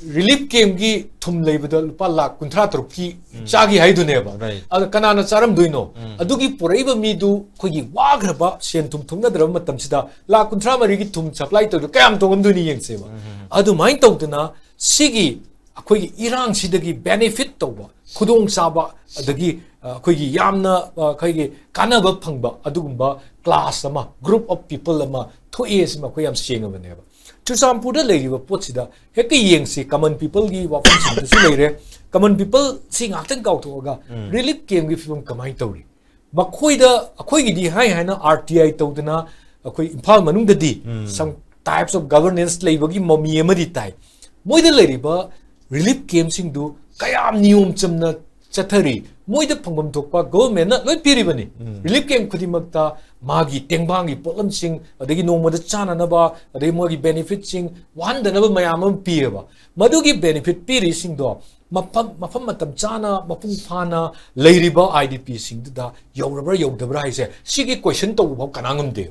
relief ꯀꯦꯝꯒꯤ ꯊꯨꯝ ꯂꯩꯕꯗ ꯂꯨꯄꯥ ꯂꯥꯛ 53ꯀꯤ ꯆꯥꯒꯤ ꯍꯥꯏꯗꯨꯅꯦꯕ ꯑꯗ ꯀꯅꯥꯅ ꯆꯥꯔꯝꯗꯣꯏꯅꯣ ꯑꯗꯨꯒꯤ ꯄꯨꯔꯛꯏꯕ ꯃꯤꯗꯨ ꯑꯩꯈꯣꯏꯒꯤ ꯋꯥꯈ꯭ꯔꯕ ꯁꯦꯟ ꯊꯨꯝ ꯊꯨꯡꯅꯗ꯭ꯔꯕ ꯃꯇꯝꯁꯤꯗ ꯂꯥꯛ 53ꯒꯤ ꯊꯨꯝ ꯁꯄ꯭ꯂꯥꯏ ꯇꯧꯗꯣ ꯀꯌꯥꯝ ꯇꯣꯡꯉꯝꯗꯣꯏꯅꯤ ꯌꯦꯡꯁꯦꯕ ꯑꯗꯨꯃꯥꯏꯅ ꯇꯧꯗꯅ ꯁꯤꯒꯤ ꯑꯩꯈꯣꯏꯒꯤ ꯏꯔꯥꯡꯁꯤꯗꯒꯤ ꯕꯦꯅꯤꯐꯤꯠ ꯇꯧꯕ ꯈꯨꯗꯣꯡꯆꯥꯕ ꯑꯗꯒꯤ ꯑꯩꯈꯣꯏꯒꯤ ꯌꯥꯝꯅ ꯑꯩꯈꯣꯏꯒꯤ ꯀꯥꯟꯅꯕ ꯐꯪꯕ ꯑꯗꯨꯒꯨꯝꯕ ꯀ꯭ꯂꯥꯁ ꯑꯃ ꯒ꯭ꯔꯨꯞ ꯑꯣꯐ ꯄꯤꯄꯜ ꯑꯃ ꯊꯣꯛꯑꯦ ꯁꯤꯃ ꯑꯩꯈꯣꯏ ꯌꯥꯝ ꯁꯦꯡꯉꯕꯅꯦꯕ ꯆꯨꯔꯆꯥꯟꯄꯨꯔꯗ ꯂꯩꯔꯤꯕ ꯄꯣꯠꯁꯤꯗ ꯍꯦꯛꯇ ꯌꯦꯡꯁꯤ ꯀꯃꯟ ꯄꯤꯄꯜꯒꯤ ꯋꯥꯐꯝꯁꯤꯡꯗꯁꯨ ꯂꯩꯔꯦ ꯀꯃꯟ ꯄꯤꯄꯜ ꯁꯤ ꯉꯥꯛꯇꯪ ꯀꯥꯎꯊꯣꯛꯑꯒ ꯔꯤꯂꯤꯐ ꯀꯦꯝꯒꯤ ꯐꯤꯕꯝ ꯀꯃꯥꯏꯅ ꯇꯧꯔꯤ ꯃꯈꯣꯏꯗ ꯑꯩꯈꯣꯏꯒꯤꯗꯤ ꯍꯥꯏꯅ RTI ꯇꯧꯗꯅ ꯑꯩꯈꯣꯏ ꯏꯝꯐꯥꯜ ꯃꯅꯨꯡꯗꯗꯤ ꯁꯝ ꯇꯥꯏꯞꯁ ꯑꯣꯐ ꯒꯕꯔꯅꯦꯟꯁ ꯂꯩꯕꯒꯤ ꯃꯃꯤ ꯑꯃꯗꯤ ꯇꯥꯏ ꯃꯣꯏꯗ ꯂꯩꯔꯤꯕ ꯔꯤꯂꯤꯐ ꯀꯦꯝꯁꯤꯡꯗꯨ ꯀꯌꯥꯝ ꯅꯤꯌꯣꯝ ꯆꯨꯝꯅ ꯆꯠꯊꯔꯤ ꯃꯣꯏꯗ ꯐꯪꯐꯝ ꯊꯣꯛꯄ ꯒꯣꯚꯔꯟꯃꯦꯟꯠꯅ ꯂꯣꯏ ꯄꯤꯔꯤꯕꯅꯤ ꯔꯤꯂꯤꯐ ꯀꯦꯝ ꯈꯨꯗꯤꯡꯃꯛꯇ ꯃꯥꯒꯤ ꯇꯦꯡꯕꯥꯡꯒꯤ ꯄꯣꯠꯂꯝꯁꯤꯡ ꯑꯗꯒꯤ ꯅꯣꯡꯃꯗ ꯆꯥꯅꯅꯕ ꯑꯗꯒꯤ ꯃꯣꯏꯒꯤ ꯕꯦꯅꯤꯐꯤꯠꯁꯤꯡ ꯋꯥꯍꯟꯗꯅꯕ ꯃꯌꯥꯝ ꯑꯃ ꯄꯤꯌꯦꯕ ꯃꯗꯨꯒꯤ ꯕꯦꯅꯤꯐꯤꯠ ꯄꯤꯔꯤꯁꯤꯡꯗꯣ ꯃꯐꯝ ꯃꯇꯝ ꯆꯥꯅ ꯃꯄꯨꯡ ꯐꯥꯅ ꯂꯩꯔꯤꯕ IDPꯁꯤꯡꯗꯨꯗ ꯌꯧꯔꯕ꯭ꯔꯥ ꯌꯧꯗꯕ꯭ꯔꯥ ꯍꯥꯏꯁꯦ ꯁꯤꯒꯤ ꯀꯣꯏꯁꯟ ꯇꯧꯕ ꯐꯥꯎ ꯀꯅꯥ ꯉꯝꯗꯦ